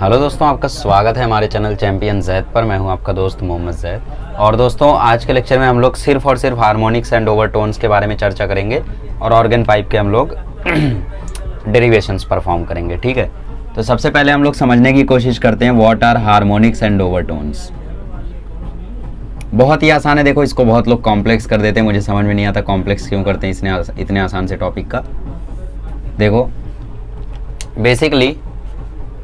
Hello दोस्तों, आपका स्वागत है हमारे चैनल चैंपियन जैद पर। मैं हूं आपका दोस्त मोहम्मद जैद। और दोस्तों, आज के लेक्चर में हम लोग सिर्फ और सिर्फ हार्मोनिक्स एंड ओवरटोन्स के बारे में चर्चा करेंगे और ऑर्गन पाइप के हम लोग डेरिवेशंस परफॉर्म करेंगे। ठीक है, तो सबसे पहले हम लोग समझने की कोशिश करते हैं what are harmonics and overtones. बहुत ही आसान है। देखो, इसको बहुत लोग कॉम्प्लेक्स कर देते हैं, मुझे समझ में नहीं आता कॉम्प्लेक्स क्यों करते हैं इतने आसान से टॉपिक का। देखो, बेसिकली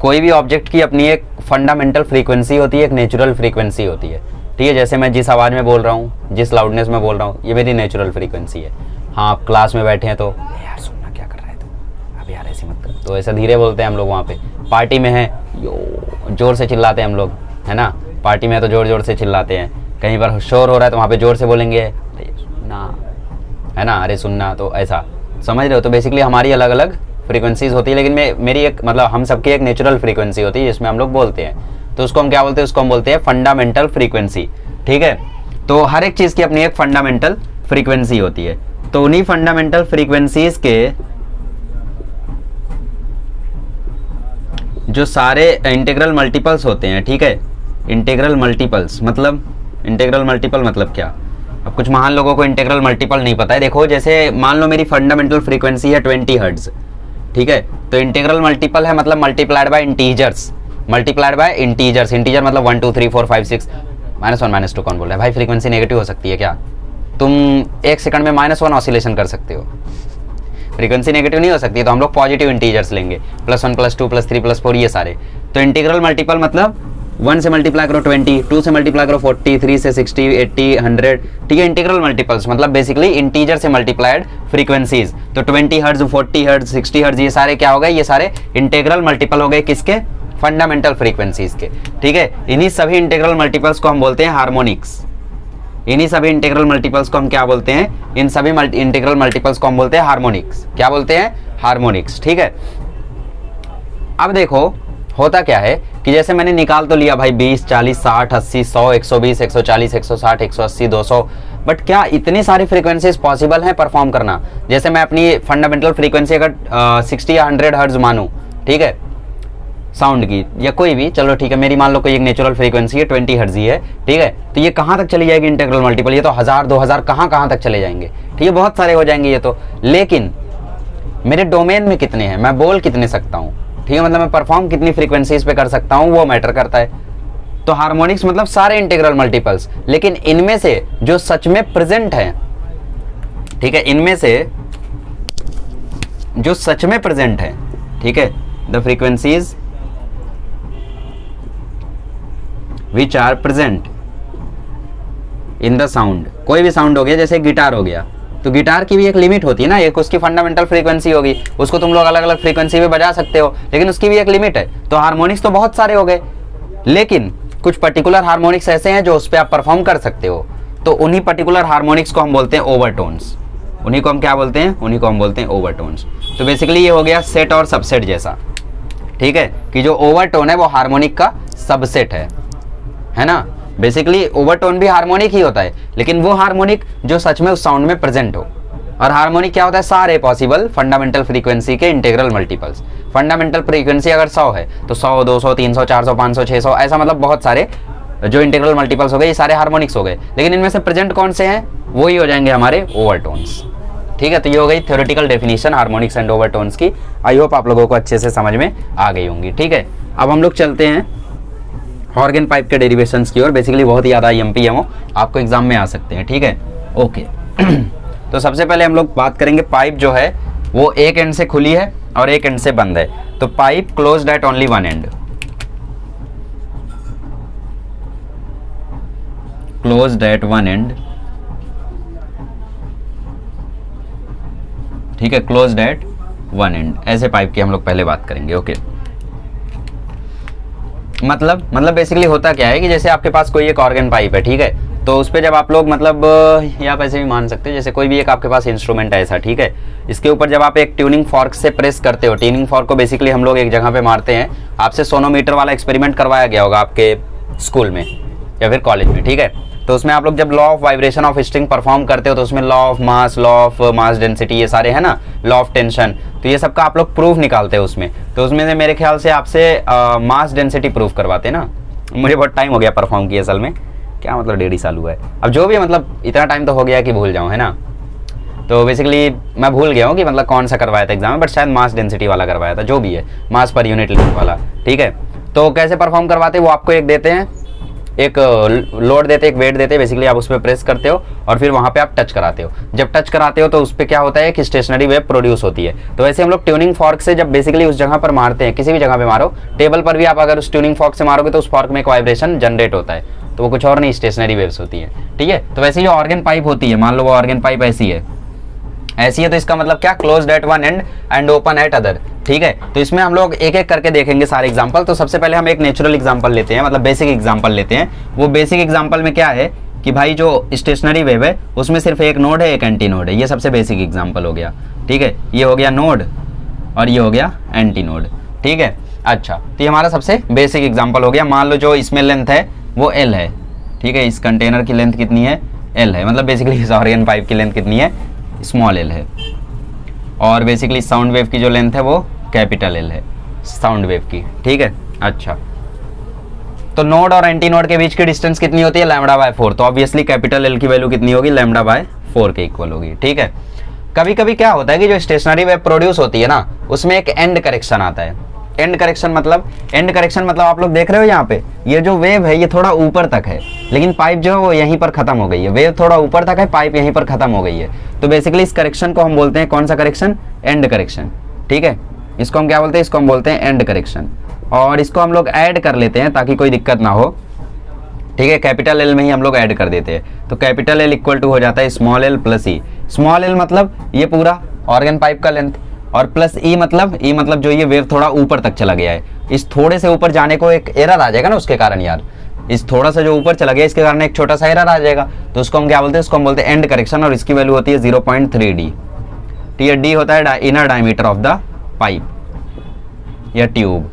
कोई भी ऑब्जेक्ट की अपनी एक फंडामेंटल फ्रीक्वेंसी होती है, एक नेचुरल फ्रीक्वेंसी होती है। ठीक है, जैसे मैं जिस आवाज़ में बोल रहा हूँ, जिस लाउडनेस में बोल रहा हूँ, ये मेरी नेचुरल फ्रीक्वेंसी है। हाँ, आप क्लास में बैठे हैं तो यार सुनना क्या कर रहा है तो अब यार ऐसी मत कर, तो ऐसा धीरे बोलते हैं हम लोग। वहाँ पे पार्टी में है यो जोर से चिल्लाते हैं हम लोग, है ना। पार्टी में तो जोर जोर से चिल्लाते हैं। कहीं पर शोर हो रहा है तो वहाँ पे जोर से बोलेंगे अरे सुनना, है ना, अरे सुनना। तो ऐसा समझ रहे हो। तो बेसिकली हमारी अलग अलग फ्रीक्वेंसीज होती है, लेकिन मेरी एक मतलब हम सबकी एक नेचुरल फ्रीक्वेंसी होती है जिसमें हम लोग बोलते हैं। तो उसको हम क्या बोलते हैं? उसको हम बोलते हैं फंडामेंटल फ्रीक्वेंसी। ठीक है, तो हर एक चीज़ की अपनी एक फंडामेंटल फ्रीक्वेंसी होती है। तो उन्हीं फंडामेंटल फ्रीक्वेंसीज के जो सारे इंटीग्रल मल्टीपल्स होते हैं, ठीक है, इंटीग्रल मल्टीपल्स मतलब क्या? अब कुछ महान लोगों को इंटीग्रल मल्टीपल नहीं पता है। देखो, जैसे मान लो मेरी फंडामेंटल फ्रीक्वेंसी है 20 हर्ट्ज, ठीक है, तो इंटीग्रल मल्टीपल है मतलब मल्टीप्लाइड बाय इंटीजर्स, इंटीजर मतलब 1 2 3 4 5 6 -1 -2। कौन बोल रहा है भाई? फ्रीक्वेंसी नेगेटिव हो सकती है क्या? तुम एक सेकंड में -1 ऑसिलेशन कर सकते हो, फ्रीक्वेंसी नेगेटिव नहीं हो सकती। तो हम लोग पॉजिटिव इंटीजर्स लेंगे, +1 +2 +3 +4 ये सारे। तो इंटीग्रल मल्टीपल मतलब 1 से मल्टीप्लाई करो 20, 2 से मल्टीप्लाई करो 40, 3 से 60, 80, 100। ठीक है, इंटीग्रल मल्टीपल्स मतलब बेसिकली इंटीजर से मल्टीप्लाइड फ्रीक्वेंसीज। तो 20 हर्ट्ज, 40 हर्ट्ज, 60 हर्ट्ज ये सारे क्या हो गए? ये सारे इंटीग्रल मल्टीपल हो गए किसके? फंडामेंटल फ्रीक्वेंसीज के। ठीक है, इन्हीं सभी इंटीग्रल मल्टीपल्स को हम बोलते हैं हार्मोनिक्स। इन्हीं सभी इंटीग्रल मल्टीपल्स को हम क्या बोलते हैं? इन सभी इंटीग्रल मल्टीपल्स को हम बोलते हैं हार्मोनिक्स। क्या बोलते हैं? हार्मोनिक्स। ठीक है, अब देखो होता क्या है कि जैसे मैंने निकाल तो लिया भाई 20, 40, 60, 80, 100, 120, 140, 160, 180, 200, बट क्या इतनी सारी फ्रीक्वेंसीज पॉसिबल हैं परफॉर्म करना? जैसे मैं अपनी फंडामेंटल फ्रीक्वेंसी अगर 60 या 100 हर्ट्ज मानूं, ठीक है, साउंड की या कोई भी, चलो ठीक है, मेरी मान लो कोई एक नेचुरल फ्रीक्वेंसी है 20 हर्ट्ज ही है, ठीक है, तो ये कहाँ तक चली जाएगी इंटीग्रल मल्टीपल? ये तो 1000, 2000 कहाँ तक चले जाएंगे। ठीक है, बहुत सारे हो जाएंगे ये तो। लेकिन मेरे डोमेन में कितने हैं, मैं बोल कितने सकता हूँ, ठीक है, मतलब मैं परफॉर्म कितनी फ्रीक्वेंसीज पे कर सकता हूँ, वो मैटर करता है। तो हार्मोनिक्स मतलब सारे इंटीग्रल मल्टीपल्स, लेकिन इनमें से जो सच में प्रेजेंट है, ठीक है, इनमें से जो सच में प्रेजेंट है, ठीक है, the frequencies which are present in the sound. कोई भी साउंड हो गया, जैसे गिटार हो गया, तो गिटार की भी एक लिमिट होती है ना, एक उसकी फंडामेंटल फ्रीक्वेंसी होगी, उसको तुम लोग अलग अलग फ्रीक्वेंसी पे बजा सकते हो, लेकिन उसकी भी एक लिमिट है। तो हार्मोनिक्स तो बहुत सारे हो गए, लेकिन कुछ पर्टिकुलर हार्मोनिक्स ऐसे हैं जो उस पर आप परफॉर्म कर सकते हो। तो उन्हीं पर्टिकुलर हार्मोनिक्स को हम बोलते हैं ओवरटोन्स। उन्हीं को हम क्या बोलते हैं? उन्हीं को हम बोलते हैं ओवरटोन्स। तो बेसिकली ये हो गया सेट और सबसेट जैसा, ठीक है, कि जो ओवरटोन है वो हार्मोनिक का सबसेट है ना। बेसिकली ओवरटोन भी हार्मोनिक ही होता है, लेकिन वो हार्मोनिक जो सच में उस साउंड में प्रेजेंट हो। और हार्मोनिक क्या होता है? सारे पॉसिबल फंडामेंटल फ्रीक्वेंसी के इंटीग्रल मल्टीपल्स। फंडामेंटल फ्रीक्वेंसी अगर 100 है तो 100, 200, 300, 400, 500, 600 ऐसा, मतलब बहुत सारे जो इंटीग्रल मल्टीपल्स हो गए, ये सारे हार्मोनिक्स हो गए। लेकिन इनमें से प्रेजेंट कौन से हैं? वो ही हो जाएंगे हमारे ओवरटोन्स। ठीक है, तो ये हो गई theoretical definition harmonics and overtones की। आई होप आप लोगों को अच्छे से समझ में आ गई होंगी। ठीक है, अब हम लोग चलते हैं ऑर्गन पाइप के डेरिवेशंस की ओर। बेसिकली बहुत ही ज़्यादा एमपीएमओ आपको एग्जाम में आ सकते हैं। ठीक है, ओके। तो सबसे पहले हम लोग बात करेंगे, पाइप जो है वो एक एंड से खुली है और एक एंड से बंद है। तो pipe closed eight only one and, closed at one end, ठीक है, क्लोज्ड एट वन एंड, ऐसे पाइप की हम लोग पहले बात करेंगे। ओके, मतलब बेसिकली होता क्या है कि जैसे आपके पास कोई एक ऑर्गन पाइप है, ठीक है, तो उस पर जब आप लोग मतलब या आप ऐसे भी मान सकते हैं, जैसे कोई भी एक आपके पास इंस्ट्रूमेंट है ऐसा, ठीक है, इसके ऊपर जब आप एक ट्यूनिंग फॉर्क से प्रेस करते हो, ट्यूनिंग फॉर्क को बेसिकली हम लोग एक जगह पे मारते हैं। आपसे सोनोमीटर वाला एक्सपेरिमेंट करवाया गया होगा आपके स्कूल में या फिर कॉलेज में, ठीक है। तो उसमें आप लोग जब law of vibration of string perform करते हो तो उसमें लॉ ऑफ मास डेंसिटी ये सारे है ना, लॉ ऑफ टेंशन, तो ये सब का आप लोग प्रूफ निकालते हो उसमें। तो उसमें से मेरे ख्याल से आपसे मास डेंसिटी प्रूफ करवाते हैं ना। मुझे बहुत टाइम हो गया परफॉर्म किया असल में, क्या मतलब 1.5 साल हुआ है, अब जो भी है मतलब इतना टाइम तो हो गया कि भूल जाऊँ, है ना। तो बेसिकली मैं भूल गया हूँ कि मतलब कौन सा करवाया था एग्जाम में, बट शायद मास डेंसिटी वाला करवाया था, जो भी है मास पर यूनिट लेंथ वाला, ठीक है। तो कैसे परफॉर्म करवाते हैं, वो आपको एक देते हैं, एक लोड देते हैं, एक वेट देते हैं, बेसिकली आप उस पर प्रेस करते हो और फिर वहाँ पे आप टच कराते हो। जब टच कराते हो तो उस पर क्या होता है कि स्टेशनरी वेव प्रोड्यूस होती है। तो वैसे हम लोग ट्यूनिंग फॉर्क से जब बेसिकली उस जगह पर मारते हैं, किसी भी जगह पे मारो, टेबल पर भी आप अगर उस ट्यूनिंग फॉर्क से मारोगे तो उस फॉर्क में एक वाइब्रेशन जनरेट होता है, तो वो कुछ और नहीं, स्टेशनरी वेव्स होती है, ठीक है। तो वैसे ही ऑर्गन पाइप होती है, मान लो वो ऑर्गन पाइप ऐसी है, तो इसका मतलब क्या, closed at one and and open at other, ठीक है। तो इसमें हम लोग एक एक करके देखेंगे सारे एग्जांपल। तो सबसे पहले हम एक नेचुरल एग्जांपल लेते हैं, मतलब बेसिक एग्जांपल लेते हैं। वो बेसिक एग्जांपल में क्या है कि भाई जो स्टेशनरी वेव है उसमें सिर्फ एक नोड है, एक एंटी नोड है, ये सबसे बेसिक एग्जांपल हो गया, ठीक है। ये हो गया नोड और ये हो गया एंटी नोड, ठीक है। अच्छा, तो ये हमारा सबसे बेसिक एग्जाम्पल हो गया। मान लो जो इसमें लेंथ है वो एल है, ठीक है। इस कंटेनर की लेंथ कितनी है, एल है, मतलब बेसिकली इस ऑर्गन पाइप की लेंथ कितनी है, स्मॉल एल है। और बेसिकली साउंड वेव की जो लेंथ है वो कैपिटल एल है, साउंड वेव की, ठीक है। अच्छा, तो नोड और एंटी नोड के बीच की डिस्टेंस कितनी होती है, λ/4। तो ऑब्वियसली कैपिटल एल की वैल्यू कितनी होगी, λ/4 के इक्वल होगी, ठीक है। कभी कभी क्या होता है कि जो स्टेशनरी वेव प्रोड्यूस होती है ना, उसमें एक एंड करेक्शन आता है। एंड करेक्शन मतलब आप लोग देख रहे हो यहाँ पे, ये जो वेव है ये थोड़ा ऊपर तक है, लेकिन पाइप जो है वो यहीं पर खत्म हो गई है। वेव थोड़ा ऊपर तक है, पाइप यहीं पर खत्म हो गई है। तो बेसिकली इस करेक्शन को हम बोलते हैं, कौन सा करेक्शन, एंड करेक्शन, ठीक है। इसको हम क्या बोलते हैं, इसको हम बोलते हैं एंड करेक्शन। और इसको हम लोग ऐड कर लेते हैं ताकि कोई दिक्कत ना हो, ठीक है। कैपिटल एल में ही हम लोग ऐड कर देते हैं। तो कैपिटल एल इक्वल टू हो जाता है स्मॉल एल प्लस ई। स्मॉल एल मतलब ये पूरा ऑर्गन पाइप का लेंथ, और प्लस ई मतलब जो ये वेव थोड़ा ऊपर तक चला गया है। इस थोड़े से ऊपर जाने को एक एरर आ जाएगा ना उसके कारण, यार इस थोड़ा सा जो ऊपर चला गया इसके कारण एक छोटा सा एरर आ जाएगा। तो उसको हम क्या बोलते हैं, उसको हम बोलते हैं एंड करेक्शन, और इसकी वैल्यू होती है 0.3 डी। ठीक है, डी होता है inner diameter of the pipe या tube,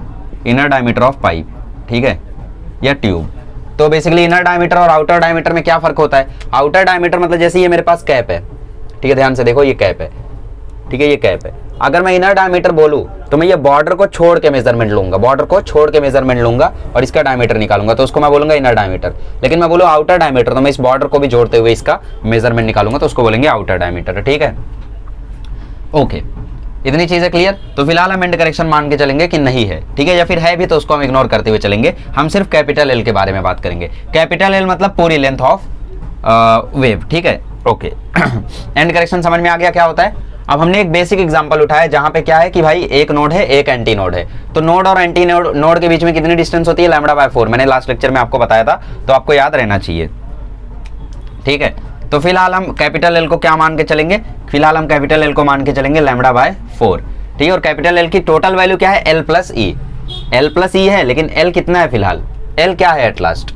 inner diameter of pipe, ठीक है, या ट्यूब। तो बेसिकली इनर डायमीटर और आउटर डायमीटर में क्या फर्क होता है। आउटर डायमीटर मतलब जैसे ये मेरे पास कैप है, ठीक है, ध्यान से देखो, ये कैप है, ठीक है, ये कैप है। अगर मैं इनर डायमीटर बोलूं तो मैं ये बॉर्डर को छोड़ के मेजरमेंट लूंगा, बॉर्डर को छोड़ के मेजरमेंट लूंगा और इसका डायमीटर निकालूंगा, तो उसको मैं बोलूंगा इनर डायमीटर। लेकिन मैं बोलूं आउटर डायमीटर तो मैं इस बॉर्डर को भी जोड़ते हुए इसका मेजरमेंट निकालूंगा, तो उसको बोलेंगे आउटर डायमीटर, ठीक है। ओके, इतनी चीजें क्लियर। तो फिलहाल हम एंड करेक्शन मान के चलेंगे कि नहीं है, ठीक है, या फिर है भी तो उसको हम इग्नोर करते हुए चलेंगे। हम सिर्फ कैपिटल एल के बारे में बात करेंगे। कैपिटल एल मतलब पूरी लेंथ ऑफ वेव, ठीक है, ओके। एंड करेक्शन समझ में आ गया क्या होता है। अब हमने एक बेसिक एग्जांपल उठाया जहां पे क्या है कि भाई एक नोड है, एक एंटी नोड है। तो नोड और एंटी नोड के बीच में कितनी डिस्टेंस होती है, λ/4। मैंने लास्ट लेक्चर में आपको बताया था, तो आपको याद रहना चाहिए, ठीक है। तो फिलहाल हम कैपिटल एल को क्या मान के चलेंगे, फिलहाल हम कैपिटल एल को मान के चलेंगे λ/4, ठीक है। और कैपिटल एल की टोटल वैल्यू क्या है, एल प्लस ई है, लेकिन एल कितना है फिलहाल, एल क्या है एट लास्ट,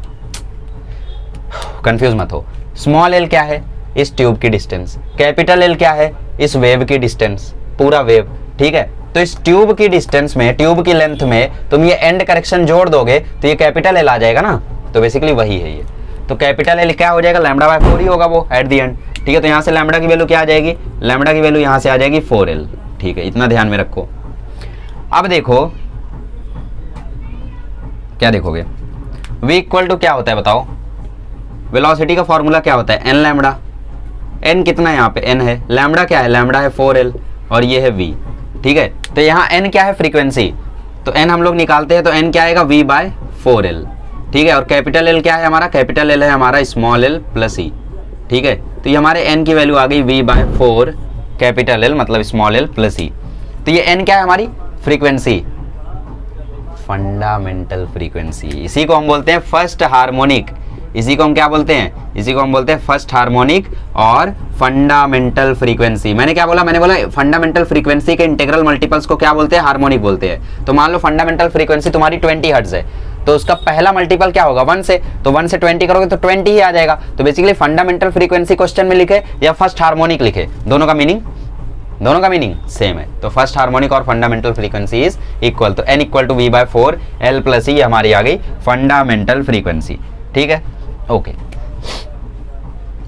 कंफ्यूज मत हो। स्मॉल एल क्या है, इस ट्यूब की डिस्टेंस। कैपिटल एल क्या है, इस वेव की डिस्टेंस, पूरा वेव, ठीक है। तो इस ट्यूब की डिस्टेंस में, ट्यूब की लेंथ में तुम ये एंड करेक्शन जोड़ दोगे तो ये कैपिटल एल आ जाएगा ना। तो बेसिकली वही है ये। तो कैपिटल एल क्या हो जाएगा, λ/4 ही होगा वो एट द एंड, ठीक है। तो यहाँ से लैम्बडा की वैल्यू क्या आ जाएगी, लैम्बडा की वैल्यू यहाँ से आ जाएगी 4L, ठीक है, इतना ध्यान में रखो। अब देखो क्या देखोगे, v इक्वल टू क्या होता है बताओ, वेलोसिटी का फॉर्मूला क्या होता है, n लैम्बडा। n कितना है यहाँ पे, n है, लैम्बडा क्या है, लैम्बडा है 4L और ये है v, ठीक है। तो यहाँ n क्या है, फ्रीक्वेंसी, तो n हम लोग निकालते हैं तो n क्या आएगा, v/4L, ठीक है। और कैपिटल L क्या है हमारा, कैपिटल L है हमारा स्मॉल l प्लस e, ठीक है। तो ये हमारे n की वैल्यू आ गई v/4 कैपिटल L मतलब स्मॉल l प्लस e। तो ये n क्या है हमारी फ्रीक्वेंसी, फंडामेंटल फ्रीक्वेंसी, इसी को हम बोलते हैं फर्स्ट हार्मोनिक। इसी को हम क्या बोलते हैं, इसी को हम बोलते हैं फर्स्ट हार्मोनिक और फंडामेंटल फ्रीक्वेंसी। मैंने क्या बोला, मैंने बोला फंडामेंटल फ्रीक्वेंसी के इंटीग्रल मल्टीपल्स को क्या बोलते हैं, हार्मोनिक बोलते हैं। तो मान लो फंडामेंटल फ्रीक्वेंसी तुम्हारी 20 हर्ट्ज है, तो उसका पहला मल्टीपल क्या होगा, 1 से, तो 1 से 20 करोगे तो 20 ही आ जाएगा। तो बेसिकली फंडामेंटल फ्रीक्वेंसी क्वेश्चन में लिखे या फर्स्ट हार्मोनिक लिखे, दोनों का मीनिंग सेम है। तो फर्स्ट हार्मोनिक और फंडामेंटल फ्रीक्वेंसी इज इक्वल। तो n equal to v/4 L plus e हमारी आ गई फंडामेंटल फ्रीक्वेंसी, ठीक है, ओके।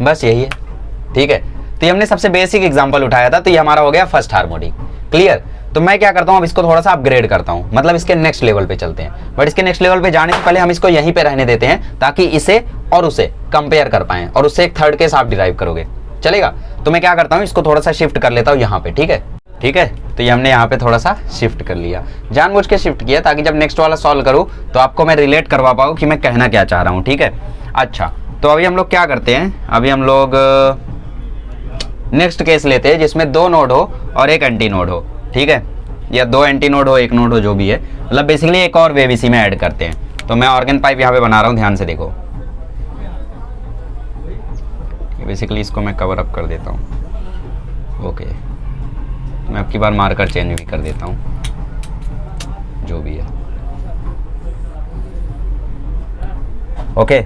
बस यही है, ठीक है। तो ये हमने सबसे बेसिक एग्जांपल उठाया था, तो ये हमारा हो गया फर्स्ट हार्मोनिक। क्लियर। तो मैं क्या करता हूँ, अब इसको थोड़ा सा अपग्रेड करता हूँ, मतलब इसके नेक्स्ट लेवल पे चलते हैं। बट इसके नेक्स्ट लेवल पे जाने से पहले हम इसको यहीं पे रहने देते हैं, ताकि इसे और उसे कंपेयर कर पाएं, और उससे एक थर्ड केस आप डिराइव करोगे, चलेगा। तो मैं क्या करता हूँ, इसको थोड़ा सा शिफ्ट कर लेता हूँ यहाँ पे, ठीक है, ठीक है। तो ये हमने यहाँ पे थोड़ा सा शिफ्ट कर लिया, जानबूझ के शिफ्ट किया, ताकि जब नेक्स्ट वाला सॉल्व करूँ तो आपको मैं रिलेट करवा पाऊँ कि मैं कहना क्या चाह रहा हूँ, ठीक है। अच्छा, तो अभी हम लोग क्या करते हैं, अभी हम लोग नेक्स्ट केस लेते हैं जिसमें 2 नोड हो और एक एंटी नोड हो, ठीक है, या 2 एंटी नोड हो, 1 नोड हो, जो भी है, मतलब बेसिकली एक और वेव इसी में ऐड करते हैं। तो मैं ऑर्गन पाइप यहाँ पे बना रहा हूँ, ध्यान से देखो। बेसिकली इसको मैं कवर अप कर देता हूँ, ओके। मैं अब की बार मार्कर चेंज भी कर देता हूँ, जो भी है, ओके।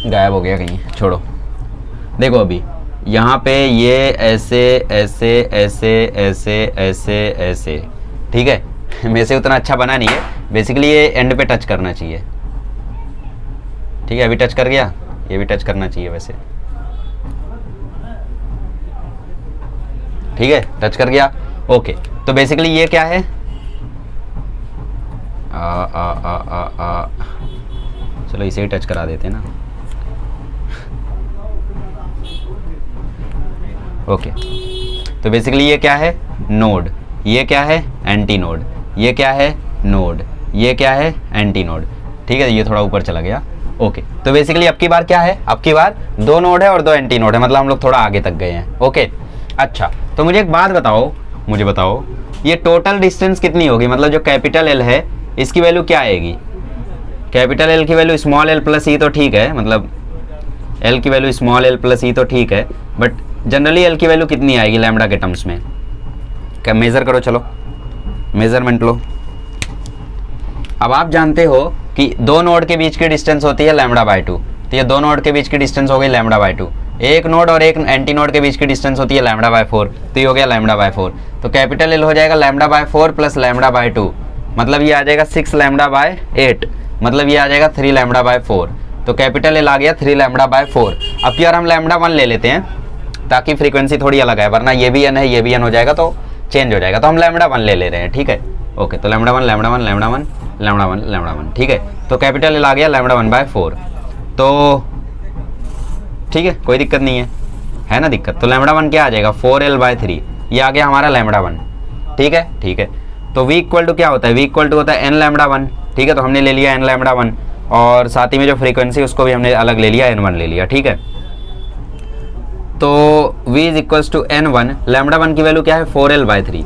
गायब हो गया कहीं, छोड़ो। देखो अभी यहाँ पे ये ऐसे ऐसे ऐसे ऐसे ऐसे ऐसे, ठीक है। मेरे से उतना अच्छा बना नहीं है, बेसिकली ये एंड पे टच करना चाहिए, ठीक है। अभी टच कर गया, ये भी टच करना चाहिए वैसे, ठीक है, टच कर गया, ओके। तो बेसिकली ये क्या है, चलो इसे ही टच करा देते हैं ना, ओके। तो बेसिकली ये क्या है, नोड, ये क्या है, एंटी नोड, ये क्या है, नोड, ये क्या है, एंटी नोड, ठीक है। ये थोड़ा ऊपर चला गया, ओके। तो बेसिकली अब की बार क्या है, अब की बार 2 नोड है और 2 एंटी नोड है, मतलब हम लोग थोड़ा आगे तक गए हैं, ओके। अच्छा, तो मुझे एक बात बताओ, मुझे बताओ ये टोटल डिस्टेंस कितनी होगी, मतलब जो कैपिटल एल है इसकी वैल्यू क्या आएगी। कैपिटल एल की वैल्यू स्मॉल एल प्लस ई तो ठीक है, मतलब एल की वैल्यू स्मॉल एल प्लस ई तो ठीक है, बट जनरली एल की वैल्यू कितनी आएगी लैम्बडा के टर्म्स में। क्या मेजर करो, चलो मेजरमेंट लो। अब आप जानते हो कि 2 नोड के बीच की डिस्टेंस होती है लैम्बडा बाय 2, तो ये 2 नोड के बीच की डिस्टेंस हो गई लैम्बडा बाय 2। एक नोड और एक एंटी नोड के बीच की डिस्टेंस होती है लैम्बडा बाय 4, तो ये हो गया लैम्बडा बाय 4। तो कैपिटल एल हो जाएगा lambda by 4 plus lambda by 2, मतलब ये आ जाएगा 6 लैम्बडा बाय 8, मतलब ये आ जाएगा 3 लैम्बडा बाय 4। तो कैपिटल एल आ गया 3 लैम्बडा बाय 4। अब यार हम लैम्बडा 1 ले लेते हैं, ताकि फ्रीक्वेंसी थोड़ी अलग है, वरना ये भी एन है, ये भी एन हो जाएगा तो चेंज हो जाएगा। तो हम लैम्बडा 1 ले रहे हैं, ठीक है, ओके। तो lambda 1 lambda 1 lambda 1 lambda 1 lambda 1, ठीक है। तो कैपिटल एल आ गया लैम्बडा 1 बाय 4, तो ठीक है, कोई दिक्कत नहीं है ना दिक्कत। तो लैम्बडा 1 क्या आ जाएगा, 4L बाय 3, ये आ गया हमारा लैम्बडा 1, ठीक है, ठीक है। तो V इक्वल टू क्या होता है, V इक्वल टू होता है n लैम्बडा 1, ठीक है। तो हमने ले लिया n लैम्बडा 1, और साथ ही में जो फ्रीक्वेंसी उसको भी हमने अलग ले लिया, n1 ले लिया, ठीक है। तो V is equals to n1, lambda 1 की वैल्यू क्या है, 4L बाय 3,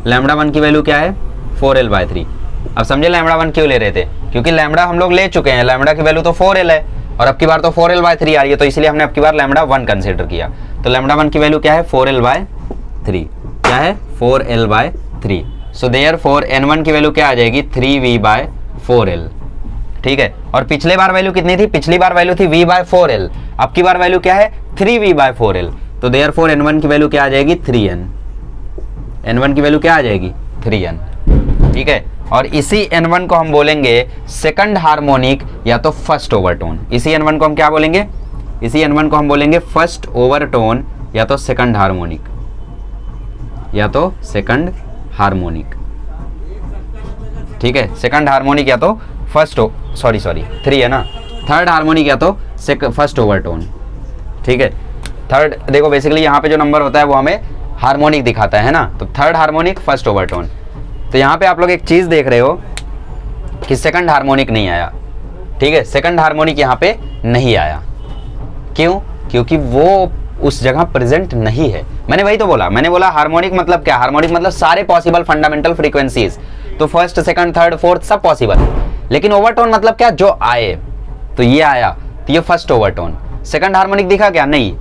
लैम्बडा 1 की वैल्यू क्या है, 4L बाय 3। अब समझे लैम्बडा 1 क्यों ले रहे थे, क्योंकि लैम्बडा हम लोग ले चुके हैं, लैम्बडा की वैल्यू तो 4L है, और अब की बार तो 4L बाय 3 आ रही है, तो इसलिए हमने अब की बार लैम्बडा 1 कंसीडर किया। तो लैम्बडा 1 की वैल्यू क्या है, 4L बाय 3, क्या है, 4L bye 3। So therefore n1 की वैल्यू क्या आ जाएगी, 3V बाय 4L, ठीक है। और पिछले बार वैल्यू कितनी थी, पिछली बार वैल्यू थी V बाय 4L, अब की बार वैल्यू क्या है, 3V बाय 4L। तो देयरफॉर n1 की वैल्यू क्या आ जाएगी, 3n, n1 की वैल्यू क्या आ जाएगी, 3n, ठीक है। और इसी n1 को हम बोलेंगे सेकंड हार्मोनिक या तो फर्स्ट ओवरटोन। इसी n1 को हम क्या बोलेंगे, इसी n1 को हम बोलेंगे फर्स्ट ओवरटोन या तो सेकंड हार्मोनिक, या तो सेकंड हार्मोनिक, ठीक है। सेकंड हार्मोनिक या तो फर्स्ट सॉरी 3 है ना, थर्ड हार्मोनिक या तो फर्स्ट ओवरटोन, ठीक है। थर्ड देखो बेसिकली यहाँ पे जो नंबर होता है वो हमें हार्मोनिक दिखाता है ना, तो थर्ड हार्मोनिक फर्स्ट ओवरटोन। तो यहाँ पे आप लोग एक चीज देख रहे हो कि सेकंड हार्मोनिक नहीं आया, ठीक है, सेकंड हार्मोनिक यहाँ पे नहीं आया, क्यों, क्योंकि वो उस जगह प्रेजेंट नहीं है। मैंने वही तो बोला, मैंने बोला हार्मोनिक मतलब क्या, हार्मोनिक मतलब सारे पॉसिबल फंडामेंटल फ्रीक्वेंसीज, तो फर्स्ट सेकंड थर्ड फोर्थ सब पॉसिबल, लेकिन ओवरटोन मतलब क्या, जो आए, तो ये आया तो ये फर्स्ट ओवरटोन। सेकंड हार्मोनिक दिखा क्या, नहीं,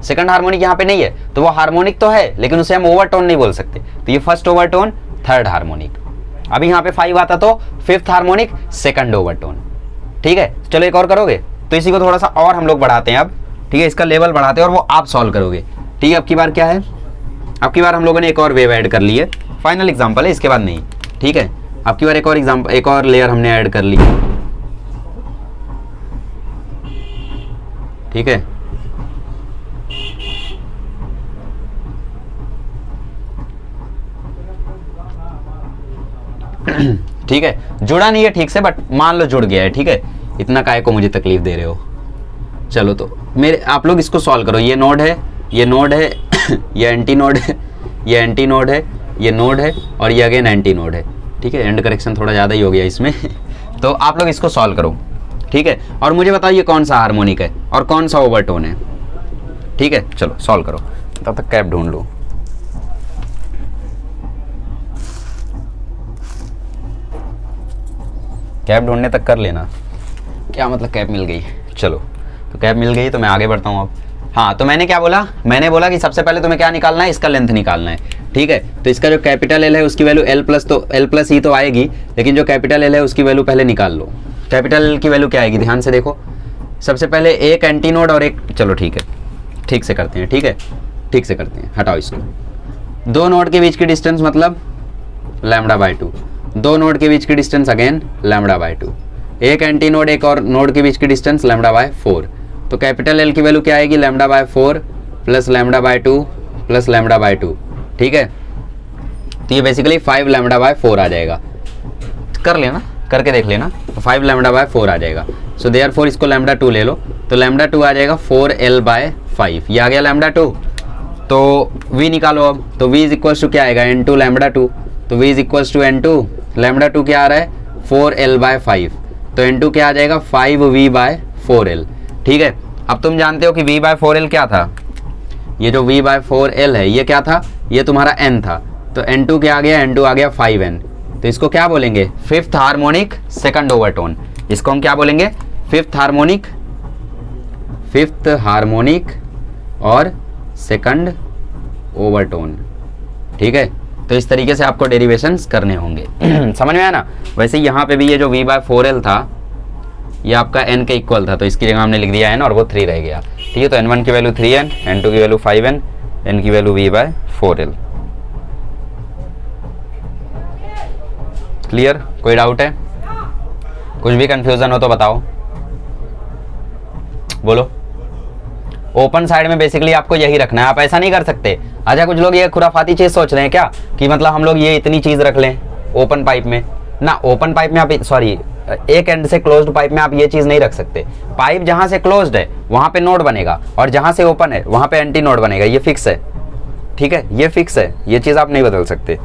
सेकंड हार्मोनिक यहाँ पे नहीं है, तो वो हार्मोनिक तो है लेकिन उसे हम ओवरटोन नहीं बोल सकते, तो ये फर्स्ट ओवरटोन थर्ड हार्मोनिक। अभी यहाँ पे 5 आता तो फिफ्थ हार्मोनिक सेकंड ओवरटोन, ठीक है। चलो एक और करोगे, तो इसी को थोड़ा सा और हम लोग बढ़ाते हैं अब, ठीक है, इसका लेवल बढ़ाते हैं और वो आप सॉल्व करोगे, ठीक है। अब की बार क्या है, अब की बार हम लोगों ने एक और वेव ऐड कर ली है, फाइनल एग्जाम्पल है, इसके बाद नहीं, ठीक है। अब की बार एक और एग्जाम्पल, एक और लेयर हमने ऐड कर ली, ठीक है। ठीक है, जुड़ा नहीं है ठीक से, बट मान लो जुड़ गया है, ठीक है। इतना काहे को मुझे तकलीफ दे रहे हो। चलो तो मेरे आप लोग इसको सॉल्व करो। ये नोड है, ये नोड है, ये एंटी नोड है, ये एंटी नोड है, ये नोड है, और ये अगेन एंटी नोड है, ठीक है। एंड करेक्शन थोड़ा ज़्यादा ही हो गया इसमें। तो आप लोग इसको सॉल्व करो, ठीक है। और मुझे बताओ ये कौन सा हार्मोनिक है और कौन सा ओवरटोन है, ठीक है। चलो सॉल्व करो, तब तक कैप ढूंढ लो। कैप ढूंढने तक कर लेना। क्या मतलब कैप मिल गई, चलो तो कैप मिल गई तो मैं आगे बढ़ता हूँ अब। हाँ, तो मैंने क्या बोला, मैंने बोला कि सबसे पहले तुम्हें क्या निकालना है, इसका लेंथ निकालना है, ठीक है। तो इसका जो कैपिटल एल है उसकी वैल्यू एल प्लस ई तो आएगी, लेकिन जो कैपिटल एल है उसकी वैल्यू पहले निकाल लो। कैपिटल एल की वैल्यू क्या आएगी, ध्यान से देखो। सबसे पहले एक एंटी नोड और एक, चलो ठीक है, ठीक से करते हैं, ठीक है, ठीक से करते हैं। हटाओ इसको। दो नोड के बीच की डिस्टेंस मतलब λ/2, दो नोड के बीच की डिस्टेंस अगेन λ/2, एक एंटी नोड एक और नोड के बीच की डिस्टेंस λ/4। तो कैपिटल एल की वैल्यू क्या आएगी, λ/4 प्लस λ/2 प्लस λ/2, ठीक है। तो ये बेसिकली 5 λ/4 आ जाएगा। कर लेना, करके देख लेना, तो 5 λ/4 आ जाएगा। सो देयरफॉर इसको λ2 ले लो, तो λ2 आ जाएगा 4l/5। ये आ गया λ2। तो v निकालो अब, तो v इज इक्वल्स टू क्या आएगा, n2 λ2। तो v is equals to n2, λ2 क्या आ रहा है 4l/5, तो n2 क्या आ जाएगा 5v/4l, ठीक है। अब तुम जानते हो कि v/4l क्या था, ये जो v/4l है ये क्या था, ये तुम्हारा n था। तो n2 क्या आ गया, n2 आ गया 5n। तो इसको क्या बोलेंगे, फिफ्थ हार्मोनिक सेकंड ओवरटोन। इसको हम क्या बोलेंगे, फिफ्थ हार्मोनिक और सेकंड ओवरटोन, ठीक है। तो इस तरीके से आपको डेरिवेशंस करने होंगे। समझ में आया ना। वैसे यहाँ पे भी ये जो v/4l था ये आपका n के इक्वल था, तो इसकी जगह हमने लिख दिया n और वो 3 रह गया, ठीक है। तो n1 की वैल्यू 3n, n2 की वैल्यू 5n, n की वैल्यू v/4l। क्लियर, कोई डाउट है, कुछ भी कंफ्यूजन हो तो बताओ, बोलो। ओपन साइड में बेसिकली आपको यही रखना है, आप ऐसा नहीं कर सकते। अच्छा, कुछ लोग ये खुराफाती चीज सोच रहे हैं क्या कि मतलब हम लोग ये इतनी चीज रख लें ओपन पाइप में ना। ओपन पाइप में आप एक एंड से क्लोज्ड पाइप में आप ये चीज नहीं रख सकते। पाइप जहां से क्लोज्ड है वहां पे नोड बनेगा और जहां से ओपन है वहां पे एंटी नोड बनेगा, ये फिक्स है, ठीक है, ये फिक्स है, ये चीज आप नहीं बदल सकते।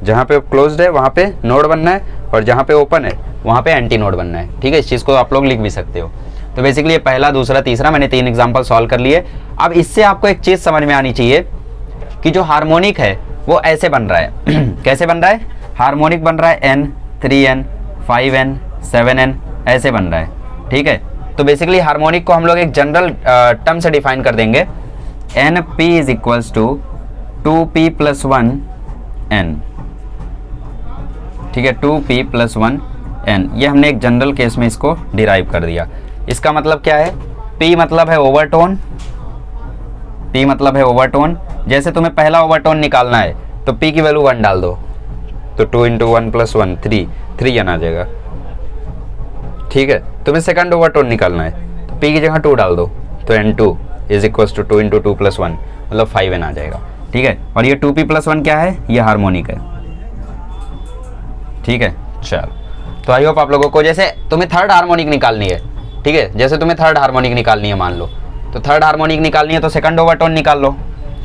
जहां पे क्लोज्ड है वहां पे नोड बनना है और जहां पे ओपन है वहां पे एंटी नोड बनना है, ठीक है। इस चीज को आप लोग लिख भी सकते हो। तो बेसिकली ये पहला, दूसरा, तीसरा, मैंने 3 एग्जांपल सॉल्व कर लिए। अब इससे आपको एक चीज समझ में आनी चाहिए कि जो हार्मोनिक है वो ऐसे बन रहा है। कैसे बन रहा है, हार्मोनिक बन रहा है n, 3n, 5n, 7n, ऐसे बन रहा है, ठीक है। तो बेसिकली हार्मोनिक को हम लोग एक जनरल टर्म से डिफाइन कर देंगे, np is equals to 2p + 1n, ठीक है, 2p + 1n। ये हमने एक जनरल केस में इसको डिराइव कर दिया। इसका मतलब क्या है, p मतलब है ओवरटोन, p मतलब है ओवरटोन। जैसे तुम्हें पहला ओवरटोन निकालना है तो p की वैल्यू 1 डाल दो, तो 2 × 1 + 1 3n आ जाएगा, ठीक है। तुम्हें सेकंड ओवरटोन निकालना है तो p की जगह 2 डाल दो, तो n2 इज इक्वल्स टू 2 × 2 + 1 मतलब 5n आ जाएगा, ठीक है। और ये 2p + 1 क्या है, ये हार्मोनिक है, ठीक है। चलो, तो आई होप आप लोगों को, जैसे तुम्हें थर्ड हार्मोनिक निकालनी है, ठीक है, जैसे तुम्हें थर्ड हार्मोनिक निकालनी है मान लो, तो थर्ड हार्मोनिक निकालनी है तो सेकंड ओवरटोन निकाल लो,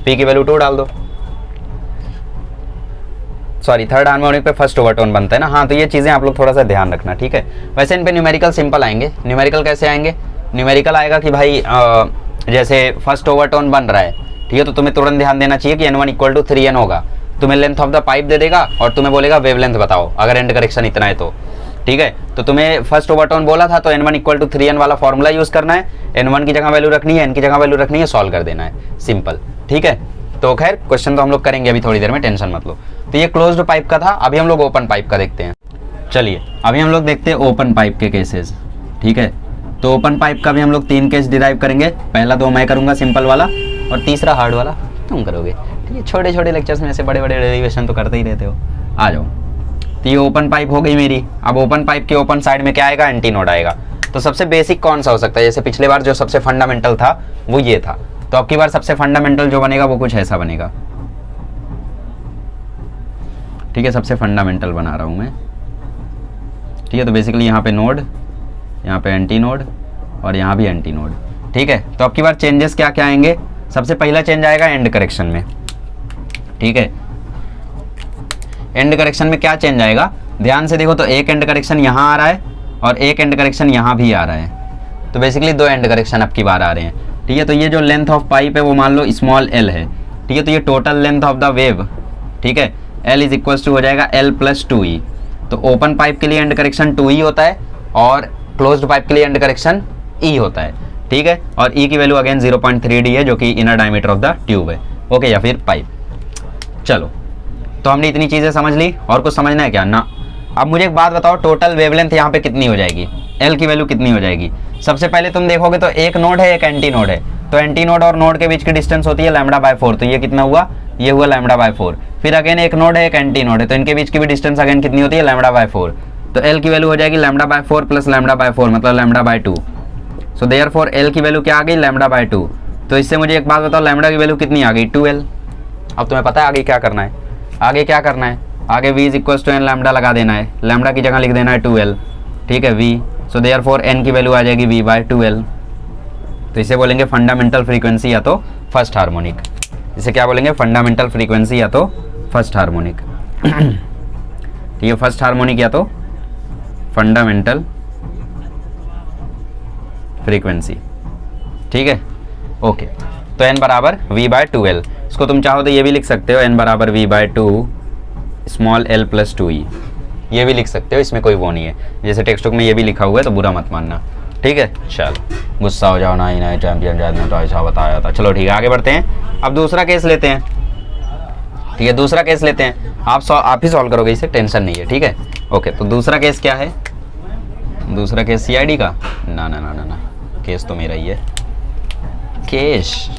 p की वैल्यू 2 डाल दो। सॉरी, थर्ड हार्मोनिक पे फर्स्ट ओवरटोन बनता है ना। हाँ, तो ये चीज़ें आप लोग थोड़ा सा ध्यान रखना, ठीक है। वैसे इन पे न्यूमेरिकल सिंपल आएंगे। न्यूमेरिकल कैसे आएंगे, न्यूमेरिकल आएगा कि भाई जैसे फर्स्ट ओवरटोन बन रहा है, ठीक है, तो तुम्हें तुरंत ध्यान देना चाहिए कि n1 = 3n होगा। तुम्हें लेंथ ऑफ द पाइप दे देगा और तुम्हें बोलेगा वेवलेंथ बताओ, अगर एंड करेक्शन इतना है तो, ठीक है। तो तुम्हें फर्स्ट ओवरटोन बोला था तो n1 = 3n वाला फॉर्मूला यूज करना है, n1 की जगह वैल्यू रखनी है, n की जगह वैल्यू रखनी है, सॉल्व कर देना है, सिंपल, ठीक है। तो खैर क्वेश्चन तो हम लोग करेंगे अभी थोड़ी देर में, टेंशन मत लो। तो ये क्लोज्ड पाइप का था, अभी हम लोग ओपन पाइप का देखते हैं। चलिए अभी हम लोग देखते हैं ओपन पाइप के केसेस, ठीक है। तो ओपन पाइप का भी हम लोग 3 केस डिराइव करेंगे। पहला 2 मैं करूंगा सिंपल वाला, और तीसरा हार्ड वाला तुम करोगे, ठीक है। छोटे छोटे लेक्चर्स में ऐसे बड़े बड़े डेरिवेशन तो करते ही रहते हो। आ जाओ, तो ये ओपन पाइप हो गई मेरी। अब ओपन पाइप के ओपन साइड में क्या आएगा, एंटी नोड आएगा। तो सबसे बेसिक कौन सा हो सकता है? जैसे पिछले बार जो सबसे फंडामेंटल था वो ये था, तो अब की बार सबसे फंडामेंटल जो बनेगा वो कुछ ऐसा बनेगा। ठीक है, सबसे फंडामेंटल बना रहा हूं मैं। ठीक है, तो बेसिकली यहाँ पे नोड, यहाँ पे एंटी नोड और यहाँ भी एंटी नोड। ठीक है, तो अब की बार चेंजेस क्या क्या आएंगे? सबसे पहला चेंज आएगा एंड करेक्शन में। ठीक है, एंड करेक्शन में क्या चेंज आएगा? ध्यान से देखो, तो एक एंड करेक्शन यहाँ आ रहा है और एक एंड करेक्शन यहाँ भी आ रहा है, तो बेसिकली दो एंड करेक्शन अब की बार आ रहे हैं। ठीक है, तो ये जो लेंथ ऑफ पाइप है वो मान लो स्मॉल एल है। ठीक है, तो ये total length of the wave, ठीक है, एल इज इक्वल्स टू हो जाएगा एल प्लस 2e। तो ओपन पाइप के लिए एंड करेक्शन 2e होता है और क्लोज्ड पाइप के लिए एंड करेक्शन e होता है। ठीक है, और e की वैल्यू अगेन 0.3d है जो कि inner diameter of the tube है। ओके, या फिर पाइप। चलो, तो हमने इतनी चीज़ें समझ ली, और कुछ समझना है क्या? ना। अब मुझे एक बात बताओ, टोटल वेवलेंथ यहाँ पे कितनी हो जाएगी? एल की वैल्यू कितनी हो जाएगी? सबसे पहले तुम देखोगे तो एक नोड है, एक एंटी नोड है, तो एंटी नोड और नोड के बीच की डिस्टेंस होती है λ/4, तो ये कितना हुआ? ये हुआ λ/4। फिर अगेन एक नोड है, एक एंटी नोड है, तो इनके बीच की भी डिस्टेंस अगेन कितनी होती है? λ/4। तो एल की वैल्यू हो जाएगी λ/4 प्लस λ/4 मतलब λ/2। सो देयरफॉर एल की वैल्यू क्या आ गई? λ/2। तो इससे मुझे एक बात बताओ, लैम्बडा की वैल्यू कितनी आ गई? 2l। अब तुम्हें पता है आगे क्या करना है? आगे क्या करना है? आगे v is equals to N lambda लगा देना है, लैम्बडा की जगह लिख देना है 2l। ठीक है, v। सो देयरफॉर n की वैल्यू आ जाएगी v/2l। तो इसे बोलेंगे फंडामेंटल फ्रीक्वेंसी या तो फर्स्ट हार्मोनिक। इसे क्या बोलेंगे? फंडामेंटल फ्रीक्वेंसी या तो फर्स्ट हार्मोनिक। ठीक है, फर्स्ट हार्मोनिक या तो फंडामेंटल फ्रीक्वेंसी। ठीक है, ओके। तो n बराबर v/2l। इसको तुम चाहो तो ये भी लिख सकते हो, n बराबर v/2 small l plus 2e। ये भी लिख सकते हो, इसमें कोई वो नहीं है। जैसे टेक्स्ट बुक में ये भी लिखा हुआ है तो बुरा मत मानना। ठीक है, चलो, गुस्सा हो जाओ ना, ही ना चैंपियन जायद ने तो ऐसा बताया था। चलो ठीक है, आगे बढ़ते हैं। अब दूसरा केस लेते हैं। ठीक है, दूसरा केस लेते हैं। आप ही सॉल्व करोगे, इसे टेंशन नहीं है। ठीक है, ओके। तो दूसरा केस क्या है? दूसरा केस CID का? ना ना ना ना ना, केस तो मेरा ही है। केस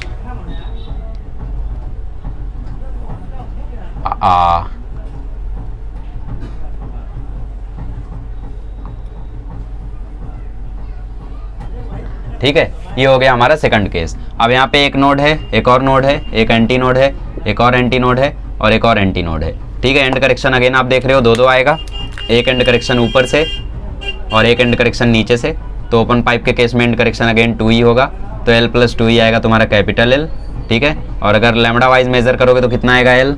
ठीक है, ये हो गया हमारा सेकंड केस। अब यहाँ पे एक नोड है, एक और नोड है, एक एंटी नोड है, एक और एंटी नोड है और एक और एंटी नोड है। ठीक है, एंड करेक्शन अगेन आप देख रहे हो, दो आएगा। एक एंड करेक्शन ऊपर से और एक एंड करेक्शन नीचे से। तो ओपन पाइप के केस में एंड करेक्शन अगेन 2e होगा, तो l प्लस 2e आएगा तुम्हारा कैपिटल L। ठीक है, और अगर लैम्बडा वाइज मेजर करोगे तो कितना आएगा L?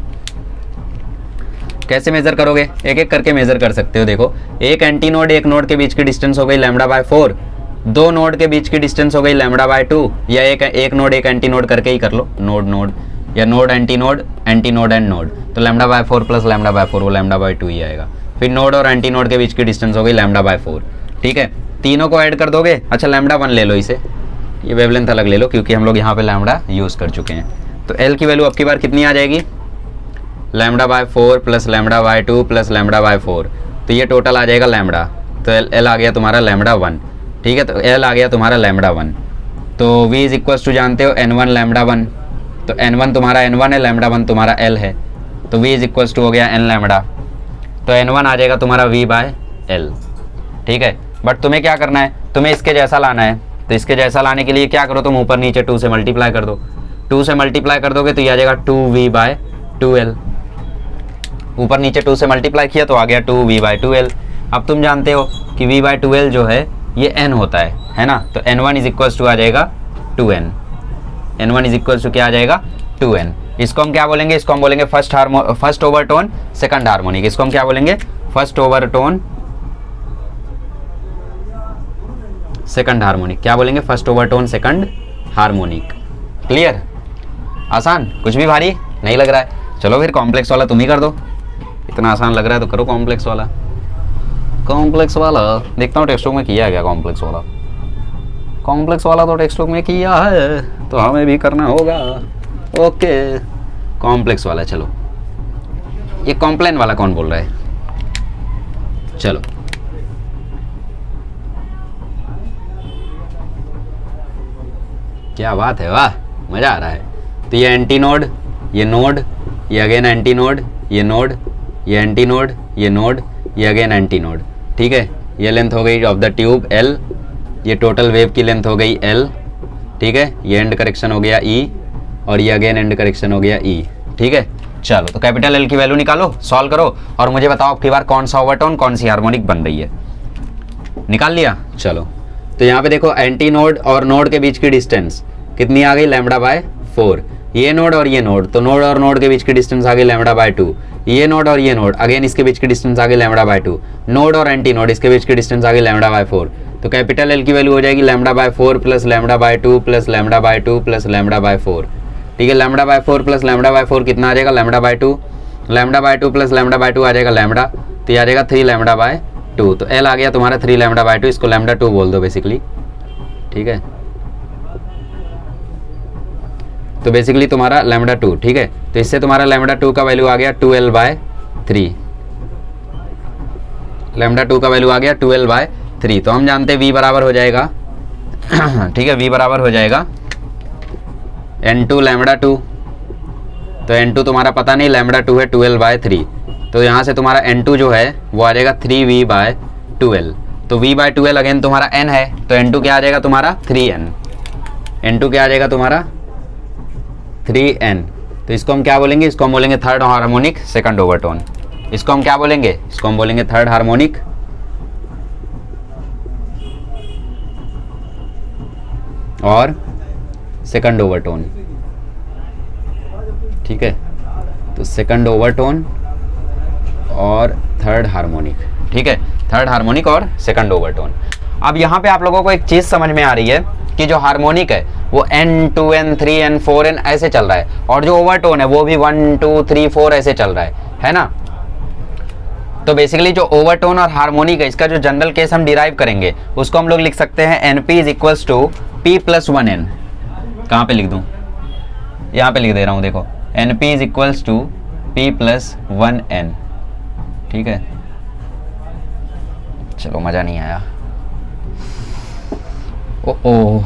कैसे मेजर करोगे? एक एक करके मेजर कर सकते हो। देखो, एक एंटी नोड एक नोड के बीच की डिस्टेंस हो गई λ/4, दो नोड के बीच की डिस्टेंस हो गई λ/2, या एक नोड एक एंटी नोड करके ही कर लो, नोड नोड या node anti node and node. तो λ/4 प्लस λ/4 वो λ/2 ही आएगा। फिर नोड और एंटी नोड के बीच की डिस्टेंस हो गई λ/4। ठीक है, तीनों को ऐड कर दोगे। अच्छा, λ1 ले लो, इसे ये वेवलेंथ अलग ले लो क्योंकि हम लोग यहाँ पे लैम्बडा यूज़ कर चुके हैं। तो L की वैल्यू अब की बार कितनी आ जाएगी? λ/4 प्लस λ/2 प्लस λ/4। तो ये टोटल आ जाएगा लैम्बडा। तो L आ गया तुम्हारा λ1। ठीक है, तो L आ गया तुम्हारा λ1। तो V इज इक्वल्स टू जानते हो N1 λ1। तो N1 तुम्हारा N1 है, λ1 तुम्हारा L है। तो V इज इक्वल्स टू हो गया N लैम्बडा। तो N1 आ जाएगा तुम्हारा V/L। ठीक है, बट तुम्हें क्या करना है? तुम्हें इसके जैसा लाना है। तो इसके जैसा लाने के लिए क्या करो, तुम ऊपर नीचे 2 से मल्टीप्लाई कर दो। 2 से मल्टीप्लाई कर दोगे तो ये आ जाएगा 2V/2L। ऊपर नीचे 2 से मल्टीप्लाई किया तो आ गया 2V/2L। अब तुम जानते हो कि V/2L जो है ये n होता है ना? तो N1 इज इक्वल्स टू आ जाएगा 2n। N1 is equals to क्या आ जाएगा? 2n। इसको हम क्या बोलेंगे? इसको हम बोलेंगे फर्स्ट ओवरटोन सेकंड हार्मोनिक। इसको हम क्या बोलेंगे? First overtone second harmonic. क्या बोलेंगे? First overtone second harmonic. Clear? आसान? कुछ भी भारी नहीं लग रहा है? चलो फिर कॉम्प्लेक्स वाला तुम ही कर दो। इतना आसान लग रहा है तो करो कॉम्प्लेक्स वाला। कॉम्प्लेक्स वाला देखता हूँ टेक्स्ट बुक में किया है क्या? कॉम्प्लेक्स वाला तो टेक्स्ट बुक में किया है, तो हमें भी करना होगा। ओके, कॉम्प्लेक्स वाला। चलो, ये कॉम्प्लेन वाला कौन बोल रहा है? चलो, क्या बात है, वाह, मजा आ रहा है। तो ये एंटी नोड, ये नोड, ये अगेन एंटी नोड, ये नोड, ये एंटी नोड, ये नोड, ये अगेन एंटी नोड। ठीक है, ये लेंथ हो गई ऑफ द ट्यूब L। ये टोटल वेव की लेंथ हो गई L, ठीक है, ये एंड करेक्शन हो गया E, और ये अगेन एंड करेक्शन हो गया E, ठीक है। चलो तो कैपिटल L की वैल्यू निकालो, सॉल्व करो और मुझे बताओ आपकी बार कौन सा ओवरटोन कौन सी हार्मोनिक बन रही है। निकाल लिया। चलो तो यहाँ पे देखो एंटी नोड और नोड के बीच की डिस्टेंस कितनी आ गई, λ/4। ये नोड और ये नोड, तो नोड और नोड के बीच की डिस्टेंस आ गई λ/2। ये नोड और ये नोड अगेन इसके बीच की डिस्टेंस आ गई λ/2। नोड और एंटी नोड इसके बीच की डिस्टेंस आ गई λ/4। तो कैपिटल L की वैल्यू हो जाएगी λ/4 प्लस λ/2 प्लस λ/2 प्लस λ/4, ठीक है। λ/4 प्लस λ/4 कितना आ जाएगा, λ/2, λ/2 प्लस λ/2 आ जाएगा लैम्बडा, तो ये आ जाएगा 3λ/2। तो L आ गया तुम्हारा 3λ/2, इसको λ2 बोल दो बेसिकली, ठीक है। तो बेसिकली तुम्हारा λ2, ठीक है। तो इससे तुम्हारा λ2 का वैल्यू आ गया 2L/3, λ2 का वैल्यू आ गया 2L/3। तो हम जानते हैं V बराबर हो जाएगा ठीक है, V बराबर हो जाएगा N2 λ2। तो N2 तुम्हारा पता नहीं, λ2 है 2L/3। तो यहाँ से तुम्हारा N2 जो है वो आ जाएगा 3V/2L। तो V/2L अगेन तुम्हारा N है, तो N2 क्या आ जाएगा तुम्हारा 3N। N2 क्या आ जाएगा तुम्हारा 3N। तो इसको हम क्या बोलेंगे, इसको हम बोलेंगे थर्ड हार्मोनिक सेकंड ओवरटोन। इसको हम क्या बोलेंगे, इसको हम बोलेंगे थर्ड हार्मोनिक और सेकंड ओवरटोन, ठीक है। तो सेकंड ओवरटोन और थर्ड हार्मोनिक, ठीक है, थर्ड हार्मोनिक और सेकंड ओवरटोन। अब यहाँ पे आप लोगों को एक चीज समझ में आ रही है कि जो हार्मोनिक है वो N, 2N, 3N, 4N ऐसे चल रहा है, और जो ओवरटोन है वो भी 1, 2, 3, 4 ऐसे चल रहा है ना। तो बेसिकली जो ओवरटोन और हार्मोनिक है इसका जो जनरल केस हम डिराइव करेंगे उसको हम लोग लिख सकते हैं NP is equals to P plus 1N। कहाँ पे लिख दूँ, यहाँ पे लिख दे रहा हूँ, देखो NP is equals to P plus 1N, ठीक है। चलो मजा नहीं आया, ओ